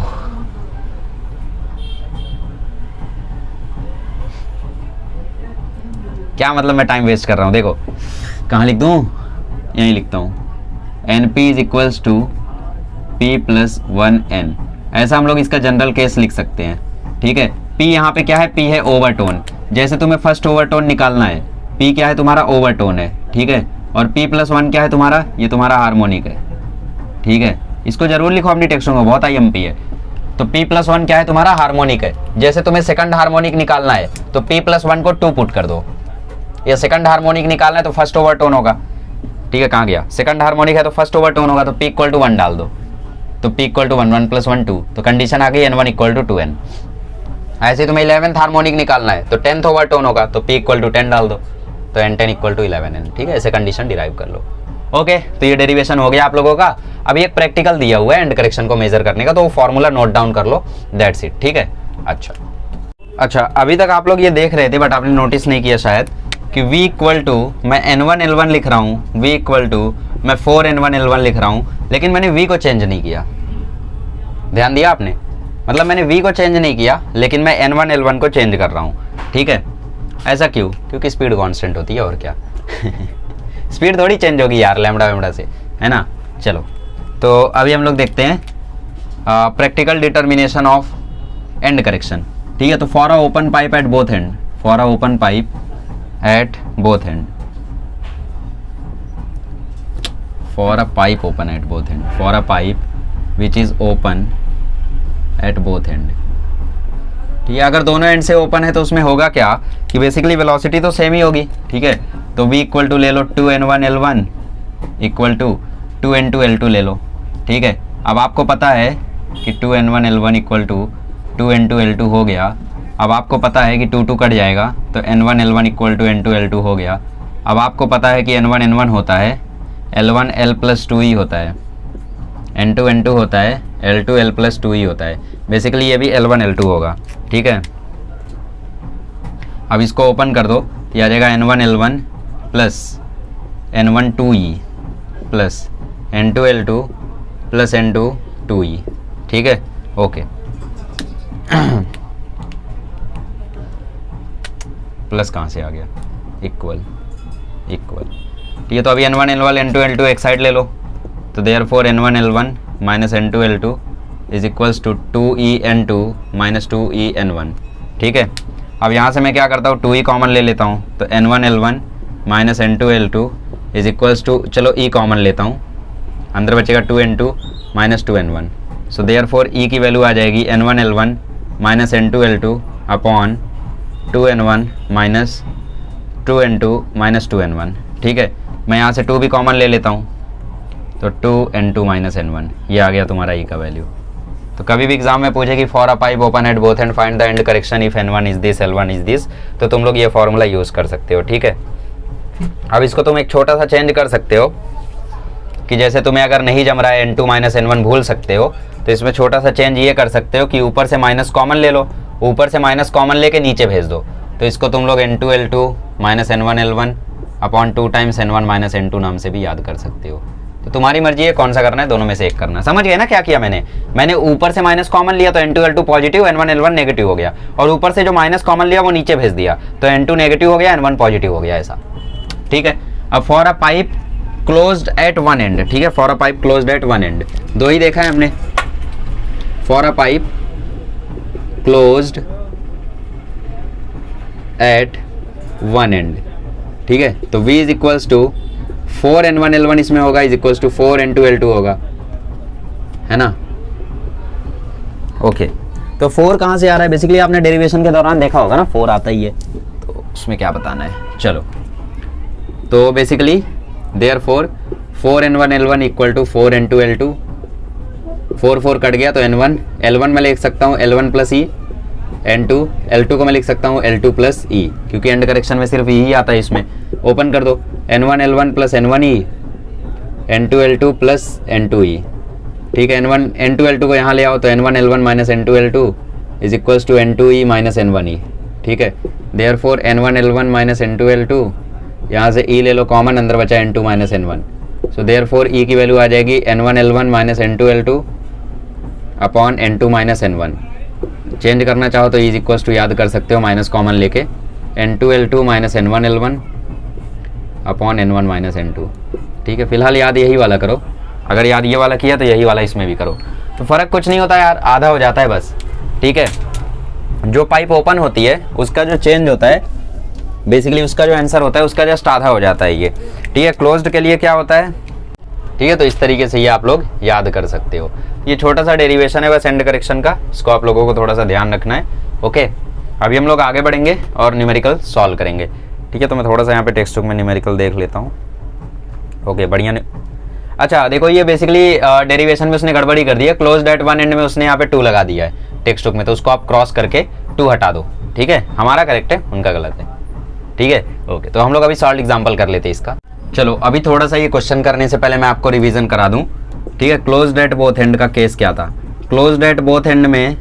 क्या मतलब मैं टाइम वेस्ट कर रहा हूँ। देखो कहाँ लिख दूँ, यहीं लिखता हूँ NP is equals to P plus 1N। ऐसा हम लोग इसका जनरल केस लिख सकते हैं, ठीक है। P यहाँ पे क्या है, P है ओवरटोन। जैसे तुम्हें फर्स्ट ओवरटोन निकालना है, P क्या है तुम्हारा ओवरटोन है, ठीक है, और P प्लस 1 क्या है तुम्हारा, ये तुम्हारा हार्मोनिक है, ठीक है। इसको जरूर लिखो अपनी टेक्स्ट में, बहुत IMP है। तो P प्लस 1 क्या है तुम्हारा हार्मोनिक है। जैसे तुम्हें सेकंड हार्मोनिक निकालना है तो P प्लस 1 को 2 पुट कर दो। ये सेकंड हार्मोनिक निकालना है तो फर्स्ट ओवरटोन होगा, ठीक है। कहाँ गया, सेकंड हार्मोनिक है तो फर्स्ट ओवरटोन होगा, तो P इक्वल टू 1 डाल दो। तो P इक्वल टू 1, 1 प्लस 1 2, तो कंडीशन आ गई N1 इक्वल टू 2N। ऐसे तुम्हें 11th हार्मोनिक निकालना है तो 10th ओवरटोन होगा, तो P इक्वल टू 10 डाल दो, तो N10 इक्वल टू 11N, ठीक है। ऐसे कंडीशन डिराइव कर लो। ओके, तो ये डेरिवेशन हो गया आप लोगों का। अभी एक प्रैक्टिकल दिया हुआ है एंड करेक्शन को मेजर करने का, तो वो फॉर्मूला नोट डाउन कर लो, दैट्स इट, ठीक है। अच्छा अभी तक आप लोग ये देख रहे थे बट आपने नोटिस नहीं किया शायद कि V इक्वल टू मैं N1L1 लिख रहा हूँ, V इक्वल टू मैं 4N1L1 लिख रहा हूँ, लेकिन मैंने V को चेंज नहीं किया। ध्यान दिया आपने, मतलब मैंने V को चेंज नहीं किया लेकिन मैं N1L1 को चेंज कर रहा हूँ, ठीक है। ऐसा क्यों, क्योंकि स्पीड कांस्टेंट होती है और क्या स्पीड थोड़ी चेंज होगी यार लैम्बडा वैम्बडा से, है ना। चलो तो अभी हम लोग देखते हैं practical determination of and correction, ठीक है। तो for a open pipe at both and, for a open pipe at both and, for a pipe open at both and, for a pipe which is open at both and, ठीक है। अगर दोनों and से open है तो उसमें होगा क्या कि बेसिकली वेलोसिटी तो सेम ही होगी, ठीक है। तो V इक्वल टू ले लो 2N1L1 इक्वल टू 2N2L2 ले लो, ठीक है। अब आपको पता है कि 2N1L1 इक्वल टू 2N2L2 हो गया। अब आपको पता है कि 2 कट जाएगा तो N1L1 इक्वल टू N2L2 हो गया। अब आपको पता है कि N1N1 होता है L1L प्लस 2 ही होता है, N2N2 होता है L2L प्लस 2 ही होता है। बेसिकली ये भी L1L2 होगा, ठीक है। अब इसको ओपन कर दो, ये आ जाएगा N1L1 plus N1 plus N2L2 plus N2 2E, ठीक है। ओके प्लस कहाँ से आ गया, इक्वल, ठीक है। तो अभी N1L1 N2L2 एक साइड ले लो, तो therefore N1L1 minus N2L2 is equals to 2EN2 minus 2EN1। ठीक है, अब यहाँ से मैं क्या करता हूँ, 2E कॉमन ले लेता हूँ, तो N1L1 minus N2L2 is equals to, चलो E कॉमन लेता हूँ, अंदर बचेगा 2N2 minus 2N1। So therefore E की वैल्यू आ जाएगी N1L1 minus N2L2 upon 2N1 minus 2N2 minus 2N1। ठीक है, मैं यहाँ से 2 भी कॉमन ले लेता हूँ, तो 2N2 माइनस N1, ये आ गया तुम्हारा E का वैल्यू। तो कभी भी एग्जाम में पूछे कि for a pipe open at both and find the end correction if N1 is this L1 is this, तो तुम लोग ये फॉर्मूला यूज़ कर सकते हो। ठीक है, अब इसको तुम एक छोटा सा चेंज कर सकते हो कि जैसे तुम्हें अगर नहीं जम रहा है N2 माइनस N1 भूल सकते हो, तो इसमें छोटा सा चेंज ये कर सकते हो कि ऊपर से माइनस कॉमन ले लो, ऊपर से माइनस कॉमन लेके नीचे भेज दो, तो इसको तुम लोग N2L2 minus N1L1 upon 2 times N1 minus N2 नाम से भी याद कर सकते हो। तो तुम्हारी मर्जी है कौन सा करना है, दोनों में से एक करना। समझ गए ना क्या किया मैंने ऊपर से माइनस कॉमन लिया तो N2L2 पॉजिटिव, N1L1 नेगेटिव हो गया, और ऊपर से जो माइनस कॉमन लिया वो नीचे भेज दिया, तो N2 नेगेटिव हो गया, N1 पॉजिटिव हो गया, ऐसा। ठीक है, अब for a pipe closed at one end, ठीक है, for a pipe closed at one and, दो ही देखा है हमने, for a pipe closed at one end. ठीक है, तो V is equals to 4N1L1 इसमें होगा, इज इक्वल्स टू 4N2L2 होगा, है ना। ओके, तो 4 कहाँ से आ रहा है, बेसिकली आपने डेरिवेशन के दौरान देखा होगा ना, 4 आता ही है, तो उसमें क्या बताना है। चलो, तो basically therefore 4N1L1 equal to 4N2L2, 4 cut गया तो N1, L1 में लिख सकता हूँ L1 प्लस E, L2 को मैं लिख सकता हूँ L2 प्लस E, क्योंकि एंड करेक्शन में सिर्फ E ही आता है इसमें। ओपन कर दो, N1L1 plus N1E, N2L2 plus N2E। ठीक है, N2L2 को यहाँ ले आओ तो N1L1 minus N2L2 is equals to N2E minus N1E। ठीक है, देयरफॉर N1L1 माइनस N2L2, यहाँ से E ले लो कॉमन, अंदर बचा N2 माइनस N1, सो देयरफॉर E की वैल्यू आ जाएगी N1L1 minus N2L2 upon N2 minus N1। Change करना चाहो तो E इज इक्वल्स टू याद कर सकते हो माइनस कॉमन लेके, N2L2 minus N1L1 upon N1 minus N2। ठीक है, फिलहाल याद यही वाला करो, अगर याद ये वाला किया तो यही वाला इसमें भी करो, तो फ़र्क कुछ नहीं होता यार, आधा हो जाता है बस। ठीक है, जो पाइप ओपन होती है उसका जो चेंज होता है, बेसिकली उसका जो आंसर होता है उसका जस्ट आधा हो जाता है ये। ठीक है, क्लोज्ड के लिए क्या होता है, ठीक है, तो इस तरीके से ये आप लोग याद कर सकते हो। ये छोटा सा डेरिवेशन है बस एंड करेक्शन का, इसको आप लोगों को थोड़ा सा ध्यान रखना है। ओके, अभी हम लोग आगे बढ़ेंगे और न्यूमेरिकल सॉल्व करेंगे। ठीक है, तो मैं थोड़ा सा यहाँ पे टेक्स्ट बुक में न्यूमेरिकल देख लेता हूँ। ओके, बढ़िया। अच्छा देखो, ये बेसिकली डेरिवेशन में उसने गड़बड़ी कर दी है, क्लोज्ड एट वन एंड में उसने यहाँ पे 2 लगा दिया है टेक्स्ट बुक में, तो उसको आप क्रॉस करके 2 हटा दो। ठीक है, हमारा करेक्ट है, उनका गलत है। ठीक है, ओके, तो हम लोग अभी सॉल्व एग्जाम्पल कर लेते हैं इसका। चलो, अभी थोड़ा सा ये क्वेश्चन करने से पहले मैं आपको रिवीजन करा दूं। ठीक है, क्लोज्ड एट बोथ एंड का केस क्या था। क्लोज्ड एट बोथ एंड में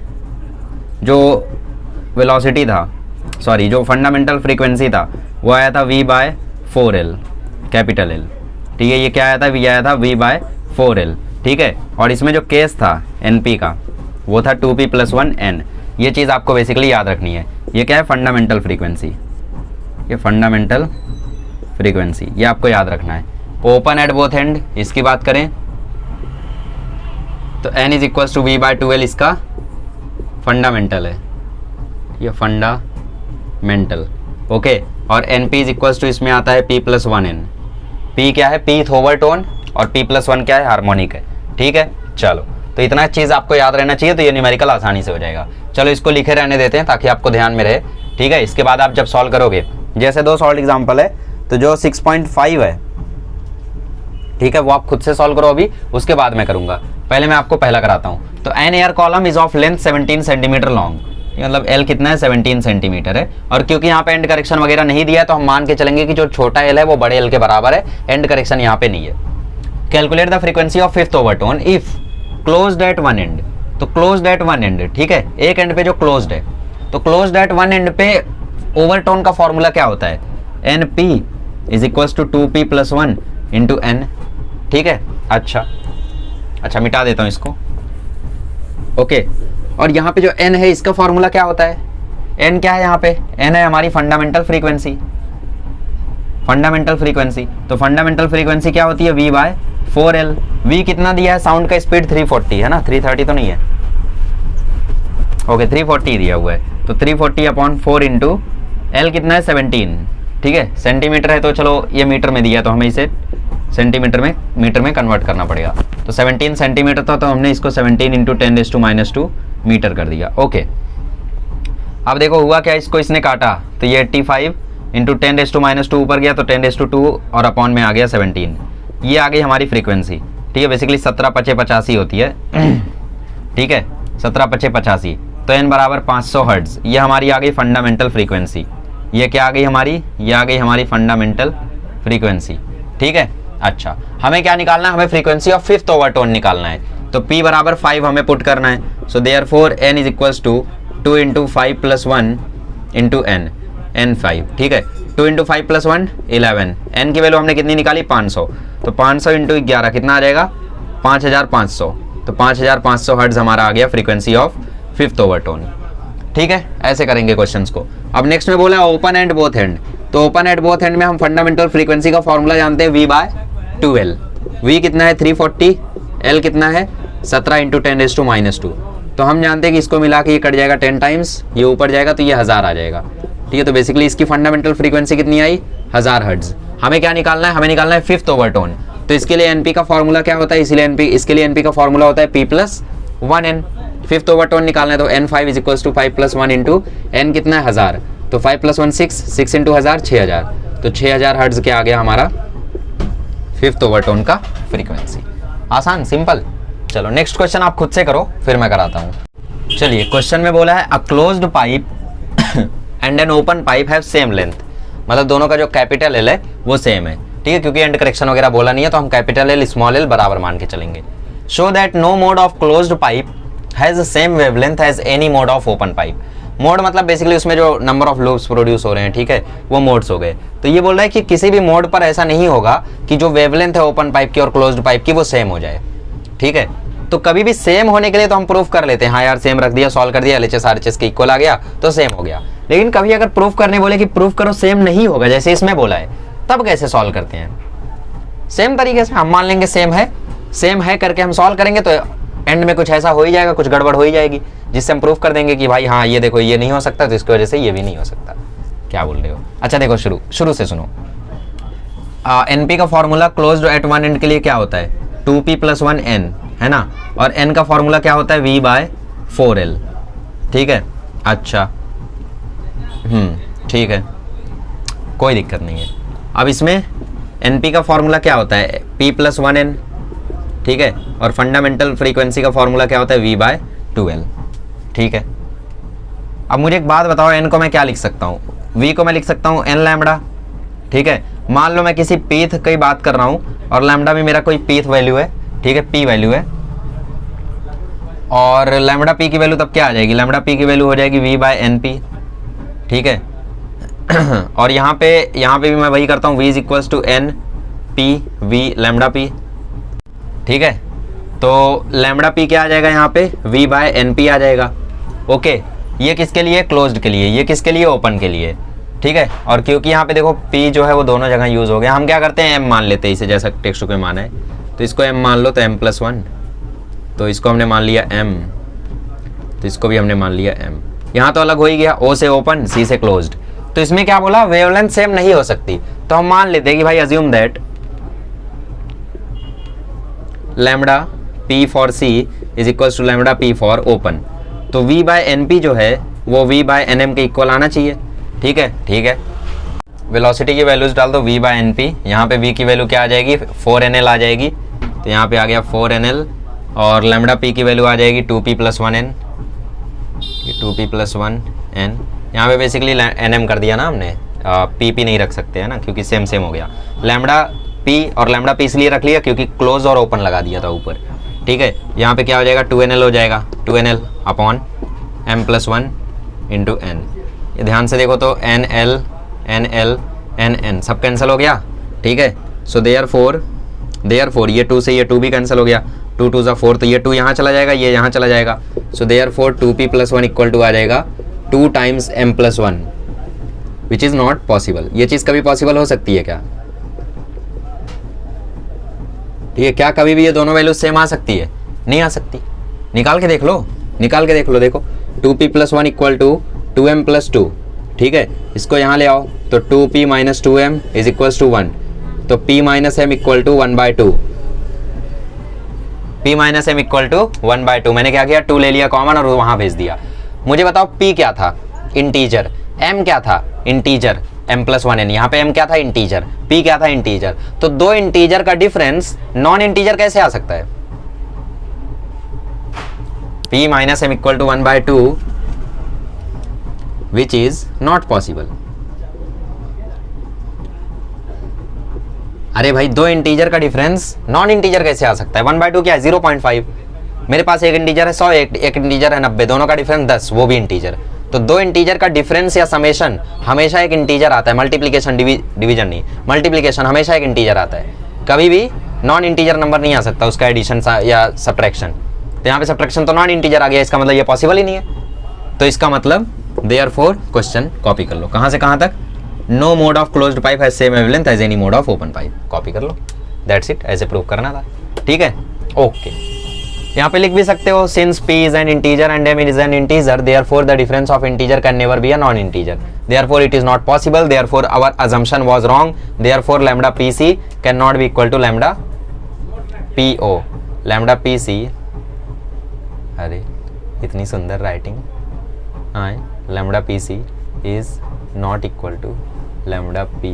जो वेलोसिटी था, सॉरी जो फंडामेंटल फ्रीक्वेंसी था, वो आया था V/4L, कैपिटल L। ठीक है, ये क्या आया था, V आया था V/4L। ठीक है, और इसमें जो केस था NP का, वो था 2P + 1N। ये चीज़ आपको बेसिकली याद रखनी है। ये क्या है, फंडामेंटल फ्रीक्वेंसी, ये फंडामेंटल फ्रीक्वेंसी, ये आपको याद रखना है। ओपन एट बोथ एंड इसकी बात करें तो N is equals to V/2L इसका फंडामेंटल है, ये फंडामेंटल। ओके, और NP इज इक्वल्स टू इसमें आता है P + 1N। P क्या है, P ओवरटोन, और P + 1 क्या है, हार्मोनिक है। ठीक है, चलो, तो इतना चीज़ आपको याद रहना चाहिए, तो ये न्यूमेरिकल आसानी से हो जाएगा। चलो, इसको लिखे रहने देते हैं ताकि आपको ध्यान में रहे। ठीक है, इसके बाद आप जब सॉल्व करोगे, जैसे 2 सॉल्व एग्जाम्पल है, तो जो 6.5 है, ठीक है, वो आप खुद से सॉल्व करो अभी, उसके बाद मैं करूंगा। पहले मैं आपको पहला कराता हूँ। तो an air column is of length 17 centimetre long, मतलब एल कितना है, 17 सेंटीमीटर है। और क्योंकि यहाँ पे एंड करेक्शन वगैरह नहीं दिया है, तो हम मान के चलेंगे कि जो छोटा एल है वो बड़े एल के बराबर है, एंड करेक्शन यहाँ पे नहीं है। Calculate the frequency of 5th overtone if closed at one end. तो क्लोज्ड एट वन एंड, ठीक है, एक एंड पे जो क्लोज्ड है, तो क्लोज्ड एट वन एंड पे ओवरटोन का फॉर्मूला क्या होता है, NP is equals to 2P + 1 into N। ठीक है, अच्छा मिटा देता हूँ इसको। ओके, और यहाँ पे जो N है, इसका फॉर्मूला क्या होता है, N क्या है यहाँ पे, N है हमारी फंडामेंटल फ्रीक्वेंसी। फंडामेंटल फ्रीक्वेंसी, तो फंडामेंटल फ्रीक्वेंसी क्या होती है, 4L। V कितना दिया है, साउंड का स्पीड 340 है ना, 330 तो नहीं है, ओके 340 दिया हुआ है, तो 340 अपॉन 4 इंटू L कितना है 17, ठीक है, सेंटीमीटर है तो चलो ये मीटर में दिया तो हमें इसे सेंटीमीटर में मीटर में कन्वर्ट करना पड़ेगा, तो 17 सेंटीमीटर था तो हमने इसको 17 इंटू 10⁻² मीटर कर दिया, ओके। अब देखो हुआ क्या, इसको इसने काटा तो ये 85 इंटू 10⁻² ऊपर गया तो 10⁻² और अपॉन में आ गया 17, ये आ गई हमारी फ्रीक्वेंसी, ठीक है, बेसिकली 17×5=85 होती है, ठीक है, 17×5=85, तो n बराबर 500 हर्ट्ज, ये हमारी आ गई फंडामेंटल फ्रीक्वेंसी, ये क्या आ गई हमारी, ये आ गई हमारी फंडामेंटल फ्रीक्वेंसी, ठीक है। अच्छा हमें क्या निकालना है, हमें फ्रीक्वेंसी ऑफ फिफ्थ ओवरटोन निकालना है, तो p बराबर 5 हमें पुट करना है, so therefore n is equals to 2 into 5 + 1 into n 5, ठीक है, 2 इंटू 5 + 1 11, n की वैल्यू हमने कितनी निकाली 500, तो 500 इंटू 11 कितना आ जाएगा 5500, तो 5500 हर्ट्ज हमारा आ गया फ्रीक्वेंसी ऑफ फिफ्थ ओवरटोन, ठीक है। ऐसे करेंगे क्वेश्चंस को। अब नेक्स्ट में बोला ओपन एंड बोथ एंड, तो ओपन एंड बोथ एंड में हम फंडामेंटल फ्रीक्वेंसी का फॉर्मूला जानते हैं V/2L, V कितना है 340, L कितना है 17 इंटू 10⁻², तो हम जानते हैं कि इसको मिला के ये कट जाएगा 10 टाइम्स, ये ऊपर जाएगा तो ये 1000 आ जाएगा, ठीक है, तो बेसिकली इसकी फंडामेंटल फ्रीक्वेंसी कितनी आई 1000 हर्ट्ज। हमें क्या निकालना है, हमें निकालना है फिफ्थ ओवरटोन, तो इसके लिए NP का फॉर्मूला क्या होता है, इसलिए इसके लिए NP का फॉर्मूला होता है P + 1N, फिफ्थ ओवरटोन निकालना है तो n5 is equals to 5 + 1 into n कितना है 1000, तो 5 + 1 6 इंटू 1000 6000, तो 6000 हर्ट्ज क्या आ गया हमारा फिफ्थ ओवरटोन का फ्रीक्वेंसी। आसान सिंपल। चलो नेक्स्ट क्वेश्चन आप खुद से करो फिर मैं कराता हूँ। चलिए क्वेश्चन में बोला है a closed pipe and an open pipe have same length, मतलब दोनों का जो कैपिटल L है वो सेम है, ठीक है, क्योंकि एंड करेक्शन वगैरह बोला नहीं है तो हम कैपिटल L स्मॉल l बराबर मान के चलेंगे। Show that no mode of closed pipe has same wavelength as any mode of open pipe. Mode मतलब बेसिकली उसमें जो नंबर ऑफ लूप्स प्रोड्यूस हो रहे हैं, ठीक है, वो मोड्स हो गए। तो ये बोल रहा है कि किसी भी मोड पर ऐसा नहीं होगा कि जो वेवलेंथ है ओपन पाइप की और क्लोज्ड पाइप की वो सेम हो जाए, ठीक है। तो कभी भी सेम होने के लिए तो हम प्रूफ कर लेते हैं, हाँ यार सेम रख दिया, सॉल्व कर दिया, LHS RHS के इक्वल आ गया तो सेम हो गया। लेकिन कभी अगर प्रूफ करने बोले कि प्रूफ करो सेम नहीं होगा, जैसे इसमें बोला है, तब कैसे सॉल्व करते हैं? सेम तरीके से हम मान लेंगे सेम है करके हम सॉल्व करेंगे तो एंड में कुछ ऐसा हो ही जाएगा, कुछ गड़बड़ हो ही जाएगी, जिससे हम प्रूफ कर देंगे कि भाई हाँ ये देखो ये नहीं हो सकता, तो इसकी वजह से ये भी नहीं हो सकता। क्या बोल रहे हो? अच्छा देखो शुरू से सुनो। NP का formula closed at one and के लिए क्या होता है 2p + 1 n, है ना, और n का फॉर्मूला क्या होता है V/4L, ठीक है। अच्छा ठीक है, कोई दिक्कत नहीं है। अब इसमें NP का फॉर्मूला क्या होता है p + 1n, ठीक है, और फंडामेंटल फ्रीक्वेंसी का फॉर्मूला क्या होता है V/2L, ठीक है। अब मुझे एक बात बताओ, n को मैं क्या लिख सकता हूँ? V को मैं लिख सकता हूँ n लैम्बडा, ठीक है। मान लो मैं किसी पीथ की बात कर रहा हूँ और लैम्बडा भी मेरा कोई पीथ वैल्यू है, ठीक है, p वैल्यू है, और लैम्बडा p की वैल्यू तब क्या आ जाएगी, लैम्बडा p की वैल्यू हो जाएगी V/NP, ठीक है। और यहाँ पे भी मैं वही करता हूँ, V is equals to NP/V lambda p, ठीक है। तो लैम्बडा p क्या आ जाएगा यहाँ पे V/NP आ जाएगा, ओके। ये किसके लिए? क्लोज्ड के लिए। ये किसके लिए? ओपन के लिए, ठीक है। और क्योंकि यहाँ पे देखो p जो है वो दोनों जगह यूज हो गया, हम क्या करते हैं m मान लेते हैं इसे, जैसा टेक्स्ट बुक में माना है, तो इसको m मान लो तो m + 1, तो इसको हमने मान लिया m, तो इसको भी हमने मान लिया m। यहाँ तो अलग हो ही गया, O से ओपन, C से क्लोज्ड। तो इसमें क्या बोला, वेवलेंथ सेम नहीं हो सकती, तो हम मान लेते हैं कि भाई assume that lambda p for C is equals to lambda p for open. तो V/NP जो है वो V/NM के इक्वल आना चाहिए, ठीक है, ठीक है। वेलोसिटी की वैल्यूज डाल दो V/NP, यहाँ पे V की वैल्यू क्या आ जाएगी 4NL आ जाएगी, तो यहाँ पे आ गया 4NL, और लैम्बडा p की वैल्यू आ जाएगी 2p + 1n, 2p + 1n। यहाँ पे बेसिकली NM कर दिया ना हमने, PP नहीं रख सकते हैं ना, क्योंकि सेम हो गया। लैम्बडा p और लैम्बडा p इसलिए रख लिया क्योंकि क्लोज और ओपन लगा दिया था ऊपर, ठीक है। यहाँ पे क्या हो जाएगा 2NL हो जाएगा, 2NL upon m + 1 into n। ये ध्यान से देखो तो NL NL NN सब कैंसिल हो गया, ठीक है। सो देयरफॉर ये 2 से ये 2 भी कैंसिल हो गया, 2 2 = 4, तो ये 2 यहाँ चला जाएगा, ये यहाँ चला जाएगा। So therefore 2p + 1 equal to आ जाएगा 2 times m + 1, which is not possible. ये चीज़ कभी पॉसिबल हो सकती है क्या? ठीक है, क्या कभी भी ये दोनों वैल्यूज सेम आ सकती है? नहीं आ सकती। निकाल के देख लो, निकाल के देख लो। देखो 2p + 1 = 2m + 2, ठीक है। इसको यहाँ ले आओ तो 2p - 2m = 1, तो p - m = 1/2, p - m = 1/2। मैंने क्या किया, 2 ले लिया कॉमन और वहां भेज दिया। मुझे बताओ p क्या था? इंटीजर। m क्या था? Integer, m + 1n। यहाँ पे m क्या था? इंटीजर। p क्या था? इंटीजर। तो दो इंटीजर का डिफरेंस नॉन इंटीजर कैसे आ सकता है? p - m = 1/2 which is not possible। अरे भाई, दो इंटीजर का डिफरेंस नॉन इंटीजर कैसे आ सकता है? 1/2 क्या है? 0.5। मेरे पास एक इंटीजर है 100, एक इंटीजर है 90, दोनों का डिफरेंस 10, वो भी इंटीजर। तो दो इंटीजर का डिफरेंस या समेशन हमेशा एक इंटीजर आता है। मल्टीप्लिकेशन, डिवीजन नहीं, मल्टीप्लिकेशन हमेशा एक इंटीजर आता है। कभी भी नॉन इंटीजर नंबर नहीं आ सकता उसका एडिशन या सब्ट्रैक्शन। तो यहाँ पे सब्ट्रैक्शन तो नॉन इंटीजर आ गया, इसका मतलब ये पॉसिबल ही नहीं है। तो इसका मतलब देयरफॉर क्वेश्चन कॉपी कर लो। कहाँ से कहाँ तक? No mode of closed pipe has same wavelength as any mode of open pipe. Copy कर लो, दैट्स इट। ऐसे प्रूव करना था, ठीक है, ओके। यहाँ पे लिख भी सकते हो since p is an integer and m is an integer, therefore the difference of integer can never be a non-integer, therefore it is not possible, therefore our assumption was wrong, therefore lambda pc cannot be equal to lambda po। lambda pc, अरे इतनी सुंदर writing, हाँ, lambda pc is not equal to lambda po।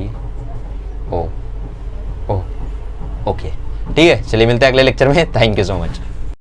Okay, ठीक है, चलिए मिलते हैं अगले लेक्चर में। Thank you so much.